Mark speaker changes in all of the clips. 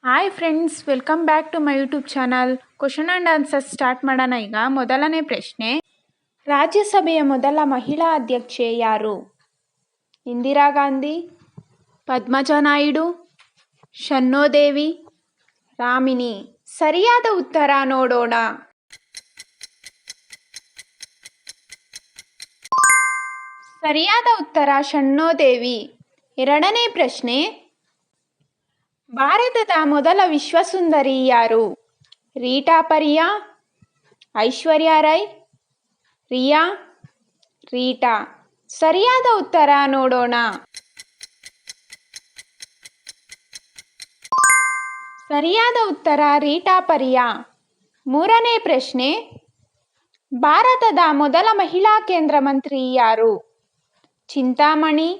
Speaker 1: Hi friends, welcome back to my YouTube channel. Question and answers start ಮಾಡೋಣ. ಈಗ ಮೊದಲನೇ ಪ್ರಶ್ನೆ, ರಾಜ್ಯಸಭೆಯ ಮೊದಲ ಮಹಿಳಾ ಅಧ್ಯಕ್ಷೆ ಯಾರು? ಇಂದಿರಾ ಗಾಂಧಿ, ಪದ್ಮಜಾ ನಾಯ್ಡು, ಶನ್ನೋದೇವಿ, ರಾಮಿನಿ. ಸರಿಯಾದ ಉತ್ತರ ನೋಡೋಣ. ಸರಿಯಾದ ಉತ್ತರ ಶನ್ನೋದೇವಿ. ಎರಡನೇ ಪ್ರಶ್ನೆ, ಭಾರತದ ಮೊದಲ ವಿಶ್ವಸುಂದರಿ ಯಾರು? ರೀಟಾ ಪರಿಯಾ, ಐಶ್ವರ್ಯ ರೈ, ರಿಯಾ, ರೀಟಾ. ಸರಿಯಾದ ಉತ್ತರ ನೋಡೋಣ. ಸರಿಯಾದ ಉತ್ತರ ರೀಟಾ ಪರಿಯಾ. ಮೂರನೇ ಪ್ರಶ್ನೆ, ಭಾರತದ ಮೊದಲ ಮಹಿಳಾ ಕೇಂದ್ರ ಮಂತ್ರಿ ಯಾರು? ಚಿಂತಾಮಣಿ,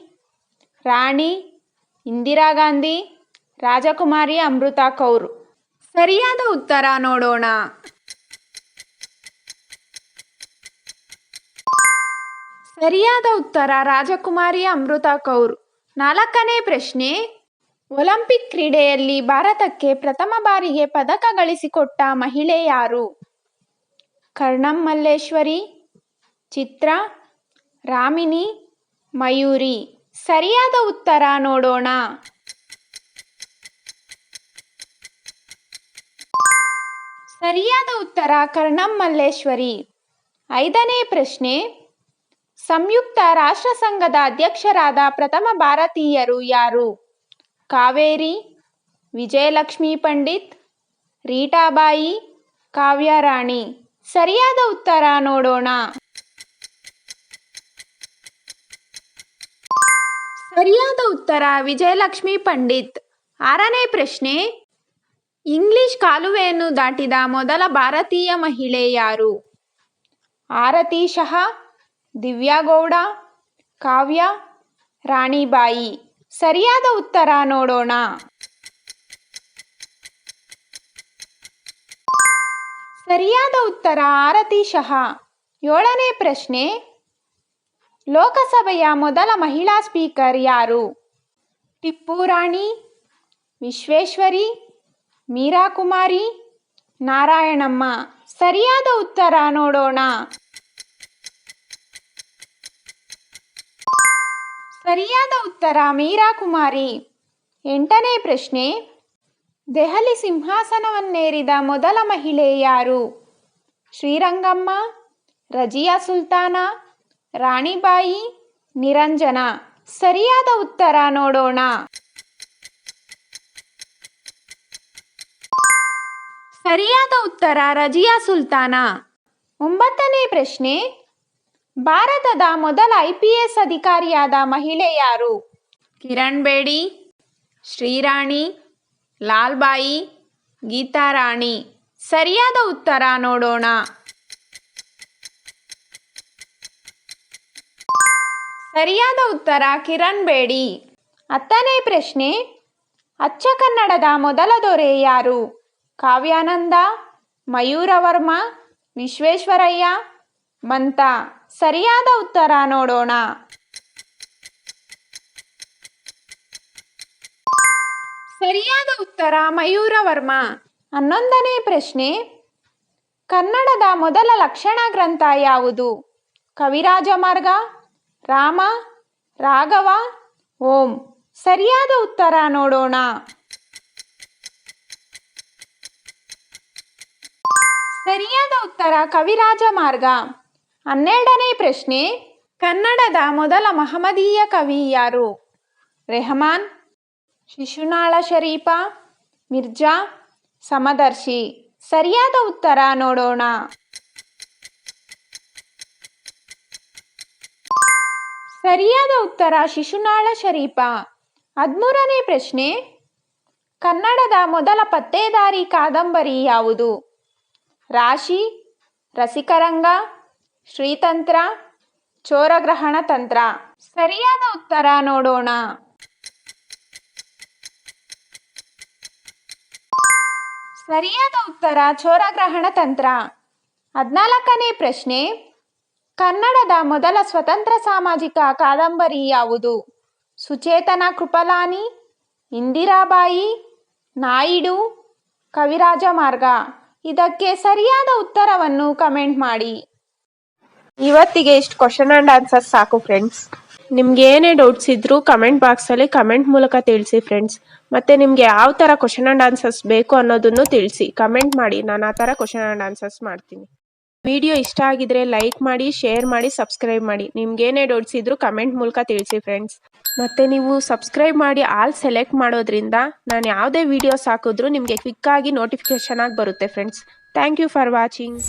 Speaker 1: ರಾಣಿ, ಇಂದಿರಾ ಗಾಂಧಿ, ರಾಜಕುಮಾರಿ ಅಮೃತಾ ಕೌರ್. ಸರಿಯಾದ ಉತ್ತರ ನೋಡೋಣ. ಸರಿಯಾದ ಉತ್ತರ ರಾಜಕುಮಾರಿ ಅಮೃತಾ ಕೌರ್. ನಾಲ್ಕನೇ ಪ್ರಶ್ನೆ, ಒಲಿಂಪಿಕ್ ಕ್ರೀಡೆಯಲ್ಲಿ ಭಾರತಕ್ಕೆ ಪ್ರಥಮ ಬಾರಿಗೆ ಪದಕ ಗಳಿಸಿಕೊಟ್ಟ ಮಹಿಳೆ ಯಾರು? ಕರ್ಣಂ ಮಲ್ಲೇಶ್ವರಿ, ಚಿತ್ರ, ರಾಮಿನಿ, ಮಯೂರಿ. ಸರಿಯಾದ ಉತ್ತರ ನೋಡೋಣ. ಸರಿಯಾದ ಉತ್ತರ ಕರ್ಣಂ ಮಲ್ಲೇಶ್ವರಿ. ಐದನೇ ಪ್ರಶ್ನೆ, ಸಂಯುಕ್ತ ರಾಷ್ಟ್ರ ಸಂಘದ ಅಧ್ಯಕ್ಷರಾದ ಪ್ರಥಮ ಭಾರತೀಯರು ಯಾರು? ಕಾವೇರಿ, ವಿಜಯಲಕ್ಷ್ಮಿ ಪಂಡಿತ್, ರೀಟಾಬಾಯಿ, ಕಾವ್ಯರಾಣಿ. ಸರಿಯಾದ ಉತ್ತರ ನೋಡೋಣ. ಸರಿಯಾದ ಉತ್ತರ ವಿಜಯಲಕ್ಷ್ಮಿ ಪಂಡಿತ್. ಆರನೇ ಪ್ರಶ್ನೆ, ಇಂಗ್ಲಿಷ್ ಕಾಲುವೆಯನ್ನು ದಾಟಿದ ಮೊದಲ ಭಾರತೀಯ ಮಹಿಳೆ ಯಾರು? ಆರತಿ ಶಹಾ, ದಿವ್ಯಾ ಗೌಡ, ಕಾವ್ಯ, ರಾಣಿಬಾಯಿ. ಸರಿಯಾದ ಉತ್ತರ ನೋಡೋಣ. ಸರಿಯಾದ ಉತ್ತರ ಆರತಿ ಶಹಾ. ಏಳನೇ ಪ್ರಶ್ನೆ, ಲೋಕಸಭೆಯ ಮೊದಲ ಮಹಿಳಾ ಸ್ಪೀಕರ್ ಯಾರು? ಟಿಪ್ಪು ರಾಣಿ, ವಿಶ್ವೇಶ್ವರಿ, ಮೀರಾ ಕುಮಾರಿ, ನಾರಾಯಣಮ್ಮ. ಸರಿಯಾದ ಉತ್ತರ ನೋಡೋಣ. ಸರಿಯಾದ ಉತ್ತರ ಮೀರಾ ಕುಮಾರಿ. ಎಂಟನೇ ಪ್ರಶ್ನೆ, ದೆಹಲಿ ಸಿಂಹಾಸನವನ್ನೇರಿದ ಮೊದಲ ಮಹಿಳೆ ಯಾರು? ಶ್ರೀರಂಗಮ್ಮ, ರಜಿಯಾ ಸುಲ್ತಾನ, ರಾಣಿಬಾಯಿ, ನಿರಂಜನ. ಸರಿಯಾದ ಉತ್ತರ ನೋಡೋಣ. ಸರಿಯಾದ ಉತ್ತರ ರಜಿಯಾ ಸುಲ್ತಾನ. ಒಂಬತ್ತನೇ ಪ್ರಶ್ನೆ, ಭಾರತದ ಮೊದಲ IPS ಅಧಿಕಾರಿಯಾದ ಮಹಿಳೆ ಯಾರು? ಕಿರಣ್ ಬೇಡಿ, ಶ್ರೀರಾಣಿ, ಲಾಲ್ಬಾಯಿ, ಗೀತಾರಾಣಿ. ಸರಿಯಾದ ಉತ್ತರ ನೋಡೋಣ. ಸರಿಯಾದ ಉತ್ತರ ಕಿರಣ್ ಬೇಡಿ. ಹತ್ತನೇ ಪ್ರಶ್ನೆ, ಅಚ್ಚ ಕನ್ನಡದ ಮೊದಲ ದೊರೆ ಯಾರು? ಕಾವ್ಯಾನಂದ, ಮಯೂರವರ್ಮ, ವಿಶ್ವೇಶ್ವರಯ್ಯ, ಮಂತ. ಸರಿಯಾದ ಉತ್ತರ ನೋಡೋಣ. ಸರಿಯಾದ ಉತ್ತರ ಮಯೂರವರ್ಮ. ಹನ್ನೊಂದನೇ ಪ್ರಶ್ನೆ, ಕನ್ನಡದ ಮೊದಲ ಲಕ್ಷಣ ಗ್ರಂಥ ಯಾವುದು? ಕವಿರಾಜ ಮಾರ್ಗ, ರಾಮ, ರಾಘವ, ಓಂ. ಸರಿಯಾದ ಉತ್ತರ ನೋಡೋಣ. ಸರಿಯಾದ ಉತ್ತರ ಕವಿರಾಜ ಮಾರ್ಗ. ಹನ್ನೆರಡನೇ ಪ್ರಶ್ನೆ, ಕನ್ನಡದ ಮೊದಲ ಮಹಮ್ಮದೀಯ ಕವಿ ಯಾರು? ರೆಹಮಾನ್, ಶಿಶುನಾಳ ಶರೀಫ, ಮಿರ್ಜಾ, ಸಮದರ್ಶಿ. ಸರಿಯಾದ ಉತ್ತರ ನೋಡೋಣ. ಸರಿಯಾದ ಉತ್ತರ ಶಿಶುನಾಳ ಶರೀಫ. ಹದಿಮೂರನೇ ಪ್ರಶ್ನೆ, ಕನ್ನಡದ ಮೊದಲ ಪತ್ತೇದಾರಿ ಕಾದಂಬರಿ ಯಾವುದು? ರಾಶಿ, ರಸಿಕರಂಗ, ಶ್ರೀತಂತ್ರ, ಚೋರಗ್ರಹಣ ತಂತ್ರ. ಸರಿಯಾದ ಉತ್ತರ ನೋಡೋಣ. ಸರಿಯಾದ ಉತ್ತರ ಚೋರಗ್ರಹಣ ತಂತ್ರ. 14ನೇ ಪ್ರಶ್ನೆ, ಕನ್ನಡದ ಮೊದಲ ಸ್ವತಂತ್ರ ಸಾಮಾಜಿಕ ಕಾದಂಬರಿ ಯಾವುದು? ಸುಚೇತನ ಕೃಪಲಾನಿ, ಇಂದಿರಾಬಾಯಿ, ನಾಯ್ಡು ಕವಿರಾಜ ಮಾರ್ಗ. ಇದಕ್ಕೆ ಸರಿಯಾದ ಉತ್ತರವನ್ನು ಕಮೆಂಟ್ ಮಾಡಿ. ಇವತ್ತಿಗೆ ಇಷ್ಟು ಕ್ವಶನ್ ಆ್ಯಂಡ್ ಆನ್ಸರ್ಸ್ ಸಾಕು ಫ್ರೆಂಡ್ಸ್. ನಿಮ್ಗೆ ಏನೇ ಡೌಟ್ಸ್ ಇದ್ರೂ ಕಮೆಂಟ್ ಬಾಕ್ಸಲ್ಲಿ ಕಮೆಂಟ್ ಮೂಲಕ ತಿಳಿಸಿ ಫ್ರೆಂಡ್ಸ್. ಮತ್ತು ನಿಮಗೆ ಯಾವ ಥರ ಕ್ವಶನ್ ಆ್ಯಂಡ್ ಆನ್ಸರ್ಸ್ ಬೇಕು ಅನ್ನೋದನ್ನು ತಿಳಿಸಿ, ಕಮೆಂಟ್ ಮಾಡಿ. ನಾನು ಆ ಥರ ಕ್ವಶನ್ ಆ್ಯಂಡ್ ಆನ್ಸರ್ಸ್ ಮಾಡ್ತೀನಿ. ವಿಡಿಯೋ ಇಷ್ಟ ಆಗಿದ್ರೆ ಲೈಕ್ ಮಾಡಿ, ಶೇರ್ ಮಾಡಿ, ಸಬ್ಸ್ಕ್ರೈಬ್ ಮಾಡಿ. ನಿಮ್ಗೇನೇ ಡೌಟ್ಸ್ ಇದ್ರೂ ಕಮೆಂಟ್ ಮೂಲಕ ತಿಳಿಸಿ ಫ್ರೆಂಡ್ಸ್. ಮತ್ತು ನೀವು ಸಬ್ಸ್ಕ್ರೈಬ್ ಮಾಡಿ ಆಲ್ ಸೆಲೆಕ್ಟ್ ಮಾಡೋದ್ರಿಂದ ನಾನು ಯಾವುದೇ ವೀಡಿಯೋಸ್ ಹಾಕಿದ್ರೂ ನಿಮಗೆ ಕ್ವಿಕ್ಕಾಗಿ ನೋಟಿಫಿಕೇಷನ್ ಆಗಿ ಬರುತ್ತೆ friends. Thank you for watching.